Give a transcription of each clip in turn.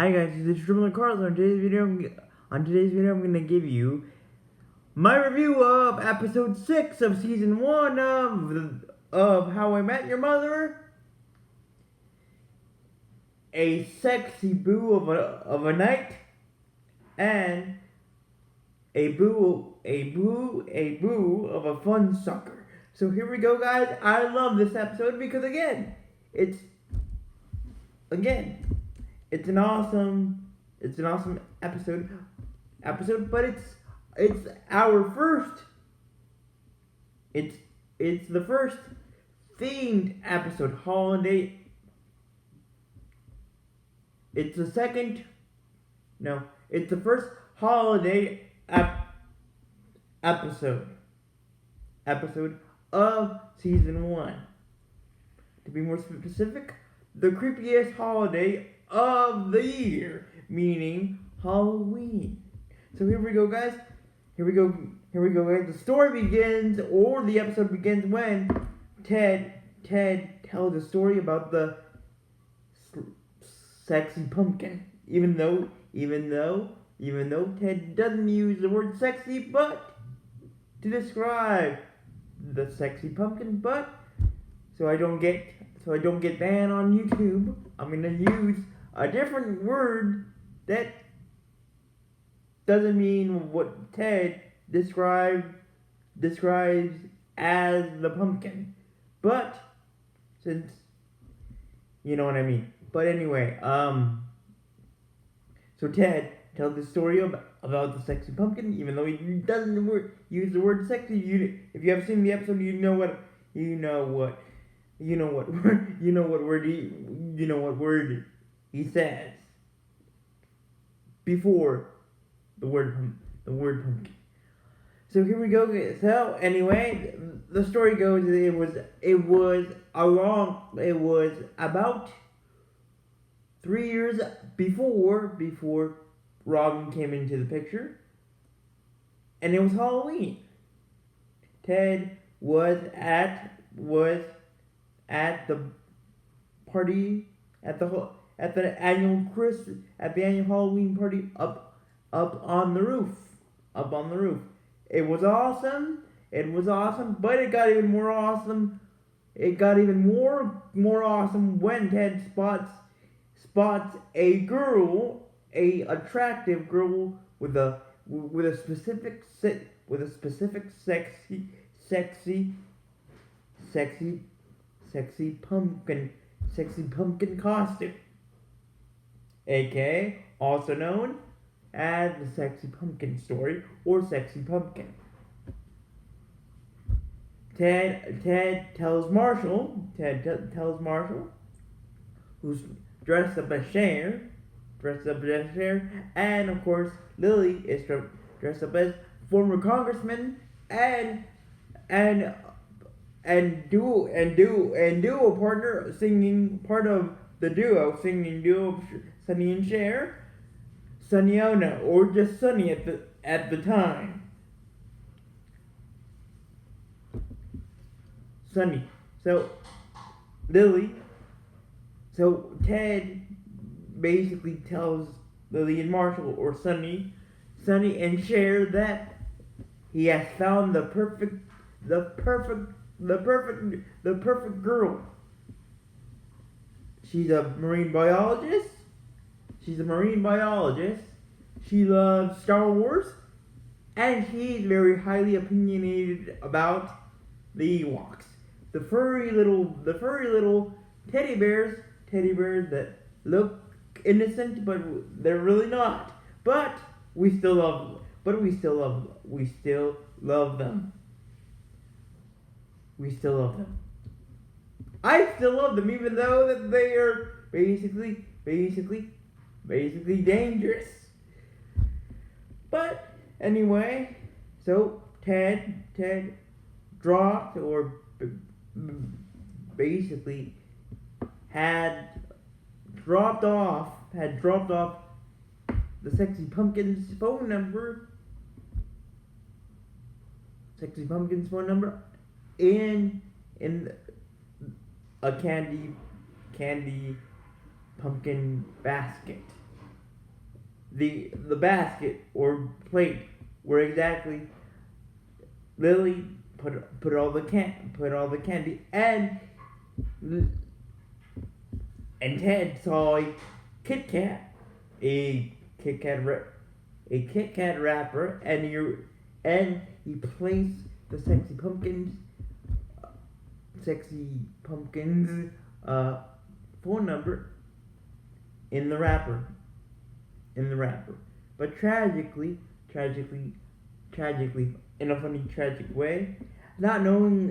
Hi guys, this is Triple Carlos. On today's video, I'm gonna give you my review of episode 6 of season 1 of How I Met Your Mother. A sexy boo of a night, and a boo of a fun sucker. So here we go, guys. I love this episode because it's an awesome episode, but it's our first. It's the first themed episode, holiday. It's the second. No, it's the first holiday episode of season 1. To be more specific, the creepiest holiday of the year, meaning Halloween. So here we go, guys. Here we go, guys. The story begins, or the episode begins, when Ted tells a story about the sexy pumpkin. Even though Ted doesn't use the word sexy, but to describe the sexy pumpkin. But so I don't get banned on YouTube, I'm gonna use a different word that doesn't mean what Ted describes as the pumpkin. But since you know what I mean. But anyway, so Ted tells the story about the sexy pumpkin, even though he doesn't use the word sexy. If you have seen the episode, you know what word he says before the word pumpkin. So here we go. So anyway, the story goes it was about 3 years before Robin came into the picture, and it was Halloween. Ted was at the party at the annual Halloween party up on the roof. It was awesome, but it got even more awesome. It got even more awesome when Ted spots a attractive girl with a specific sexy pumpkin costume, aka also known as the sexy pumpkin story or sexy pumpkin. Ted tells Marshall, who's dressed up as Cher, and of course Lily is dressed up as former congressman and duo partner, part of the duo Sunny and Cher, Sunnyona, or just Sunny at the time. Sunny. So Ted basically tells Lily and Marshall, or Sunny and Cher, that he has found the perfect girl. She's a marine biologist. She loves Star Wars, and she's very highly opinionated about the Ewoks, the furry little teddy bears that look innocent, but they're really not. But we still love them. We still love them. I still love them, even though that they are basically dangerous. But anyway, so Ted dropped, or basically had dropped off the sexy pumpkin's phone number in a candy pumpkin basket. the basket or plate where exactly Lily put all the candy, and Ted saw a Kit Kat, a Kit Kat a Kit Kat wrapper, and he placed the sexy pumpkins phone number in the wrapper, But tragically, in a funny tragic way, not knowing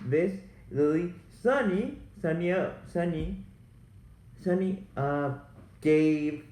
this, Lily, Sunny gave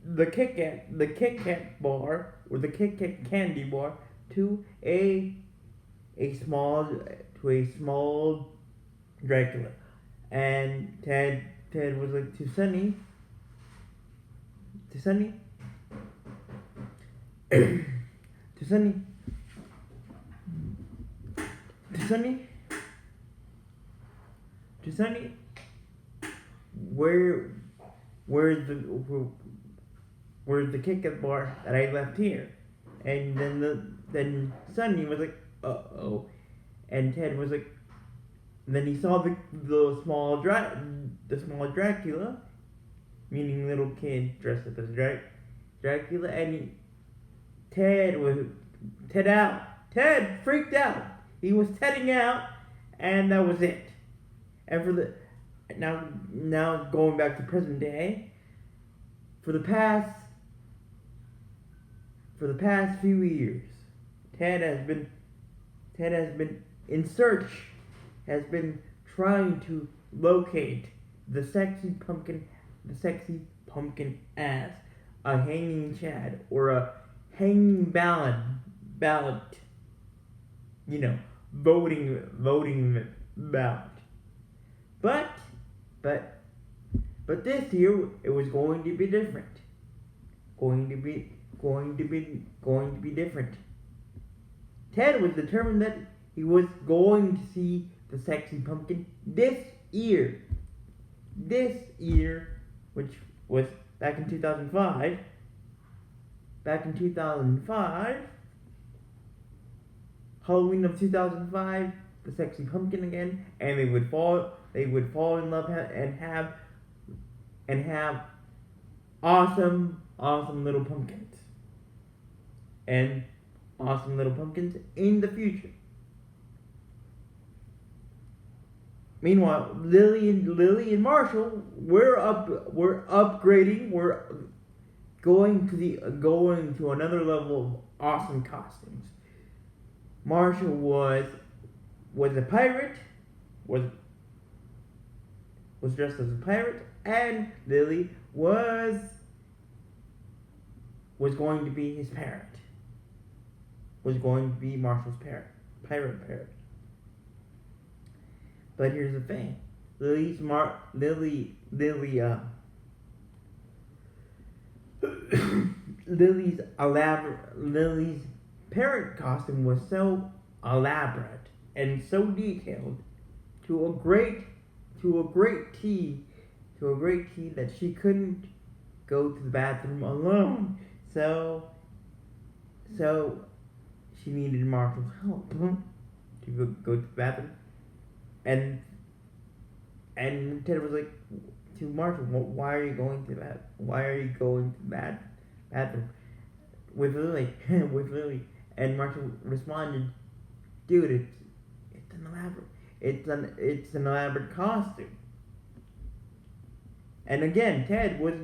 the Kit Kat bar, or the Kit Kat candy bar, to a small Dracula, and Ted was like to Sunny, to Sunny, where's the Kit Kat bar that I left here? And then Sunny was like, uh-oh. And Ted was like, then he saw the small Dracula, meaning little kid dressed up as Dracula, and Ted freaked out. He was Tedding out, and that was it. And for the now going back to present day, for the past few years, Ted has been in search, has been trying to locate the sexy pumpkin as a hanging Chad or a hanging ballot, voting ballot. But this year it was going to be different. Going to be different. Ted was determined that he was going to see the sexy pumpkin this year, which was back in 2005. Halloween of 2005, the sexy pumpkin again, and they would fall in love and have awesome little pumpkins. And awesome little pumpkins in the future. Meanwhile, Lily and Marshall, we're upgrading. We're going to another level of awesome costumes. Marshall was a pirate, was dressed as a pirate, and Lily was going to be his parent. Was going to be Marshall's pirate parent. But here's the thing: Lily's parent costume was so elaborate and so detailed to a great T that she couldn't go to the bathroom alone. So she needed Marshall's help to go to the bathroom. And Ted was like to Marshall, why are you going to that? Why are you going to that bathroom with Lily? And Marshall responded, dude, it's an elaborate costume. And again, Ted was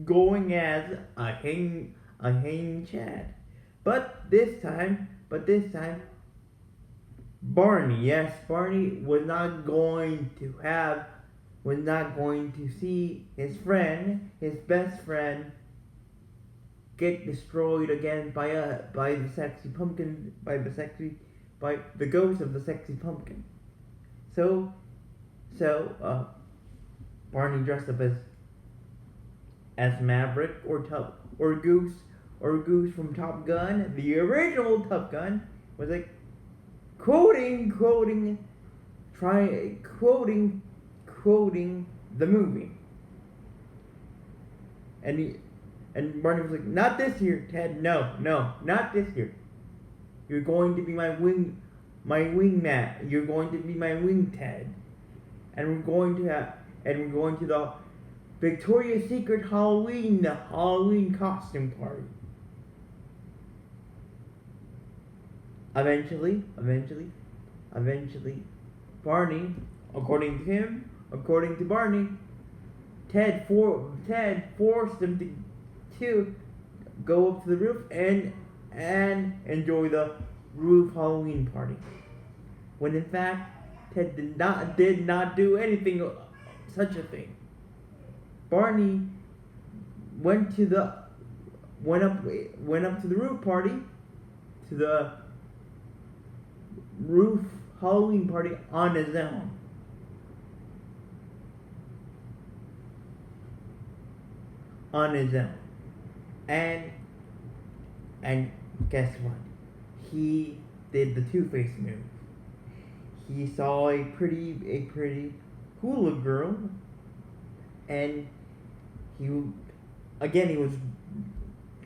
going as a hanging Chad. But this time, Barney was not going to see his best friend, get destroyed again by the sexy pumpkin, by the ghost of the sexy pumpkin. So Barney dressed up as Maverick or Goose from Top Gun. The original Top Gun was like quoting the movie. And Barney was like, not this year, Ted. No, not this year. You're going to be my wingman. You're going to be my wing Ted. And we're going to the Victoria's Secret Halloween costume party. Eventually, Barney, according to Barney, Ted forced him to go up to the roof and enjoy the roof Halloween party. When in fact, Ted did not do anything such a thing. Barney went up to the roof party, to the roof Halloween party on his own. And guess what? He did the Two-Face move. He saw a pretty hula girl, and he was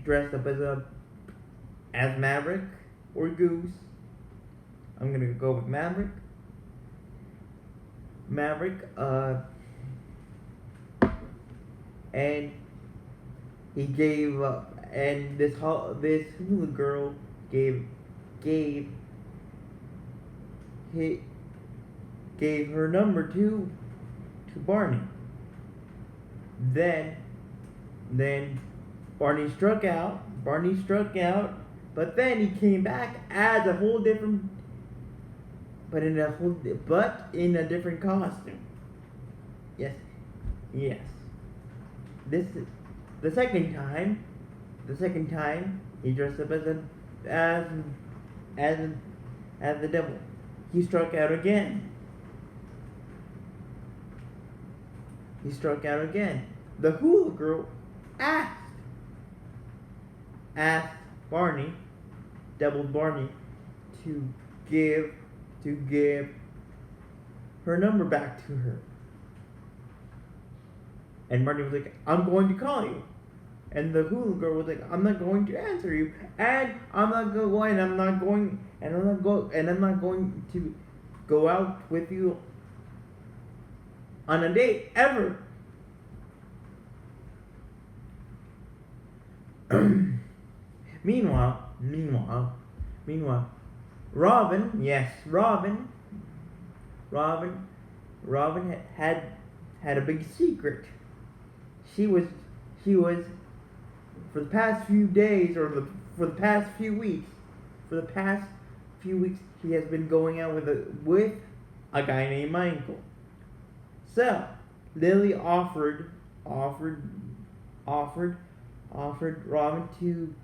dressed up as Maverick or Goose. I'm gonna go with Maverick. And he gave up, and this hula girl gave her number to Barney. Then Barney struck out, but then he came back as a whole different, but in a different costume. Yes. This is the second time. He dressed up as the devil. He struck out again. The hula girl asked Barney, Devil Barney, to give her number back to her. And Barney was like, I'm going to call you. And the hula girl was like, I'm not going to answer you, and I'm not going to go out with you on a date ever. Meanwhile, Robin had a big secret. She was for the past few days, or for the past few weeks, he has been going out with a guy named Michael. So Lily offered Robin to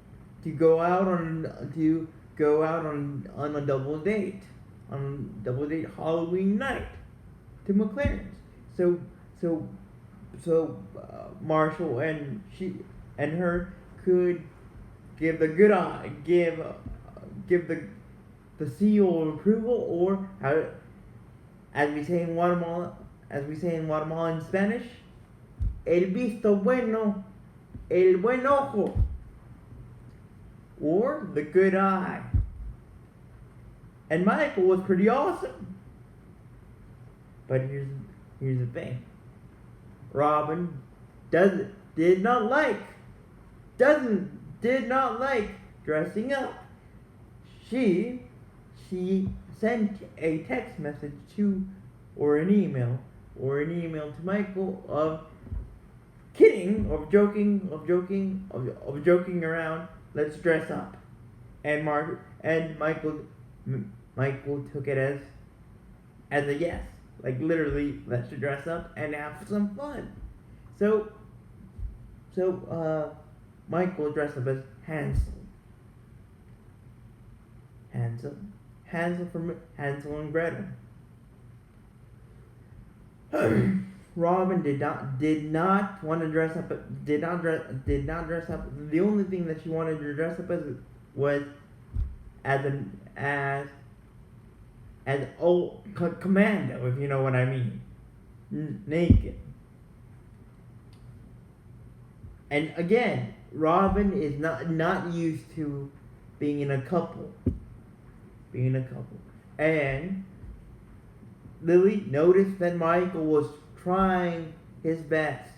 go out on a double date Halloween night to McLaren's. So Marshall and her could give the good eye, give the seal of approval, or how, as we say in Guatemala in Spanish, el visto bueno, el buen ojo, or the good eye. And Michael was pretty awesome. But here's the thing. Robin did not like dressing up. She sent a text message or an email to Michael of kidding, of joking around. Let's dress up. And Michael took it as a yes. Like literally, let's dress up and have some fun. So Michael dressed up as Hansel from Hansel and Gretel. Robin did not want to dress up. Did not dress up. The only thing that she wanted to dress up as was as old commando, if you know what I mean. Naked. And again, Robin is not used to being in a couple. And Lily noticed that Michael was trying his best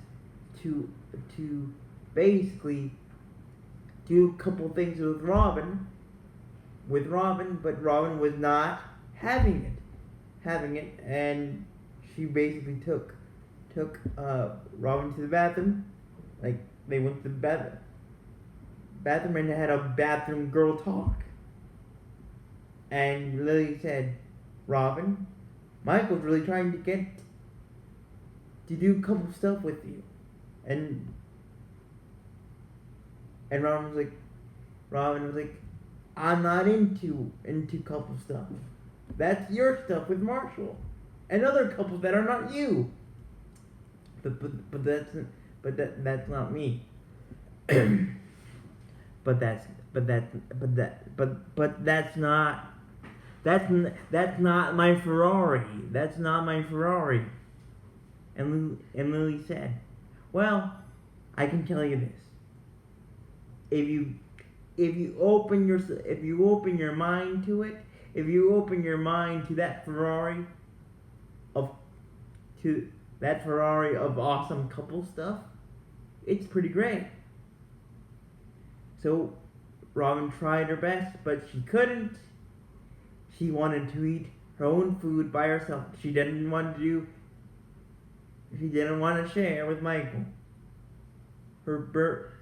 to basically do a couple things with Robin, but Robin was not having it, and she basically took Robin to the bathroom. Like, they went to the bathroom and had a bathroom girl talk. And Lily said, Robin, Michael's really trying to get to do a couple stuff with you. And Robin was like, I'm not into couple stuff. That's your stuff with Marshall and other couples that are not you. But that's not me. But that's not my Ferrari. That's not my Ferrari. And Lily said, well, I can tell you this. If you open your mind to it, if you open your mind to that Ferrari of awesome couple stuff, it's pretty great. So Robin tried her best, but she couldn't. She wanted to eat her own food by herself. She didn't want to share with Michael. Her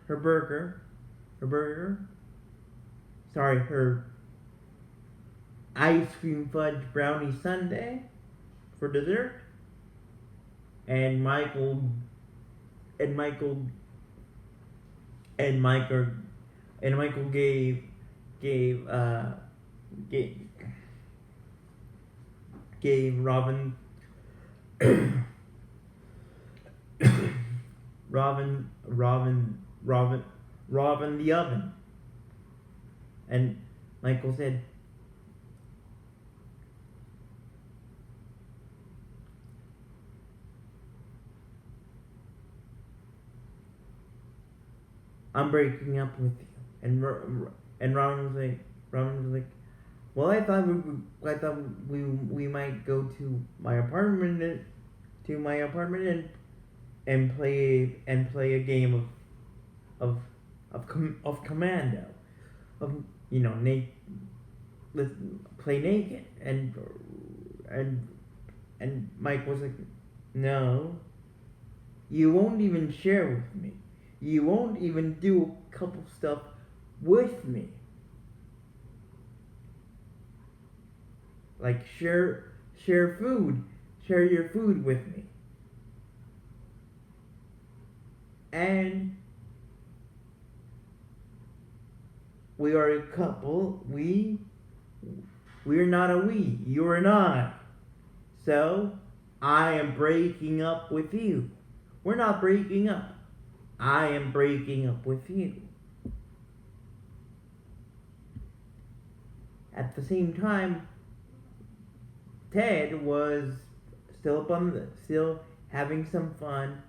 ice cream fudge brownie sundae for dessert. And Michael gave Robin the oven. And Michael said, I'm breaking up with you. And Robin was like, well, I thought we might go to my apartment and play a game of commando, let's play naked. And Mike was like, no, you won't even share with me. You won't even do a couple stuff with me. Like share your food with me. And we are a couple. We're not a we. You're an I. So I am breaking up with you. We're not breaking up. I am breaking up with you. At the same time, Ted was still having some fun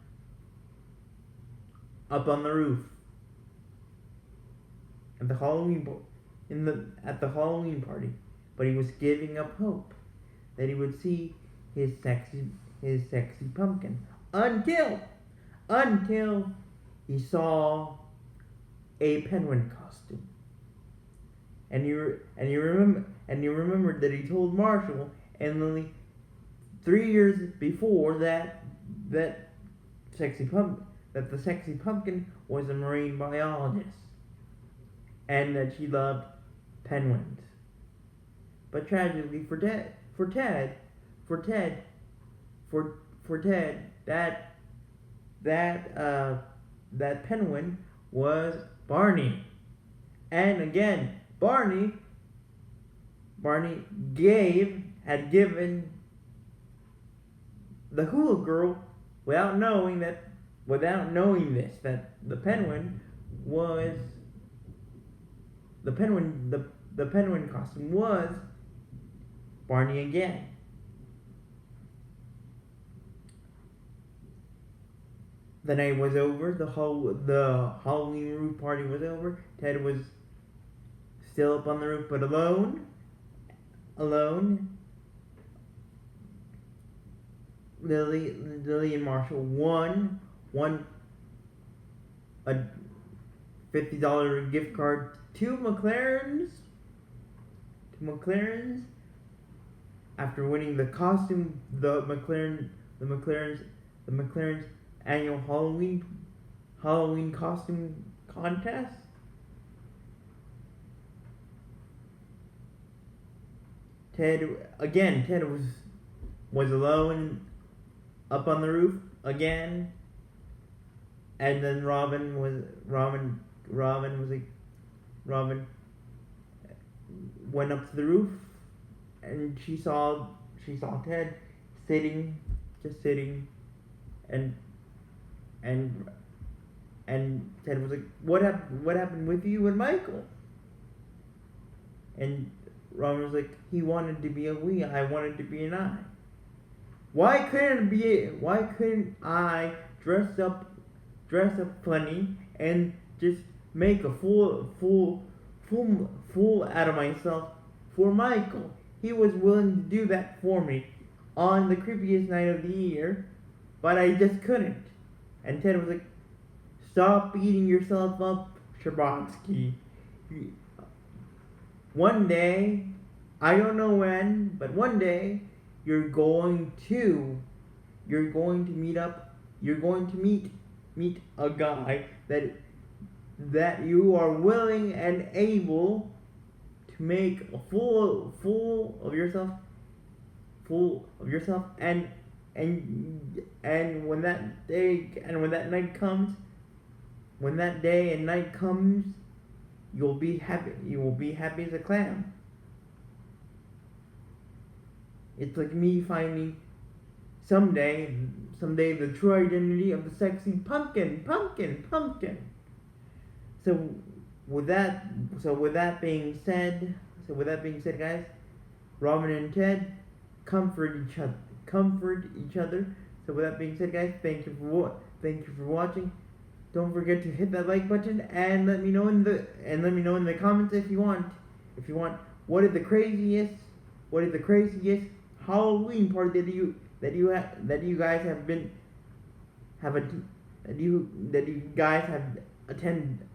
up on the roof at the Halloween party, but he was giving up hope that he would see his sexy pumpkin until he saw a penguin costume, and you remembered that he told Marshall and Lily 3 years before that the sexy pumpkin was a marine biologist, and that she loved penguins. But tragically for Ted, that penguin was Barney. And again, Barney had given the hula girl, without knowing this, that the penguin costume was Barney again. the night was over. The Halloween roof party was over. Ted was still up on the roof, but alone. Lily and Marshall won a $50 gift card to McLaren's. After winning the McLaren's annual Halloween costume contest. Ted was alone up on the roof again, and then Robin went up to the roof, and she saw Ted sitting, and Ted was like, what happened with you and Michael? And Robin was like, he wanted to be a we, I wanted to be an I. Why couldn't I dress up funny and just make a fool out of myself for Michael? He was willing to do that for me on the creepiest night of the year, but I just couldn't. And Ted was like, stop beating yourself up, Shabatsky. One day, I don't know when, but one day, you're going to meet a guy that you are willing and able to make a fool of yourself, and when that day and night comes, you'll be happy as a clam. It's like me finding someday the true identity of the sexy pumpkin. So with that being said, guys, Robin and Ted comfort each other. So with that being said, guys, thank you for watching. Don't forget to hit that like button and let me know in the comments if you want what is the craziest Halloween party that you guys have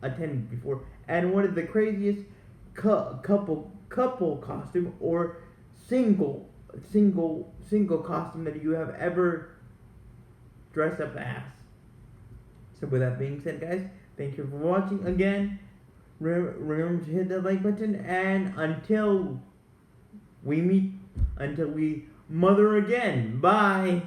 attended before, and what is the craziest couple costume or single costume that you have ever dressed up as. So with that being said, guys, thank you for watching again. Remember to hit that like button, and until we mother again. Bye.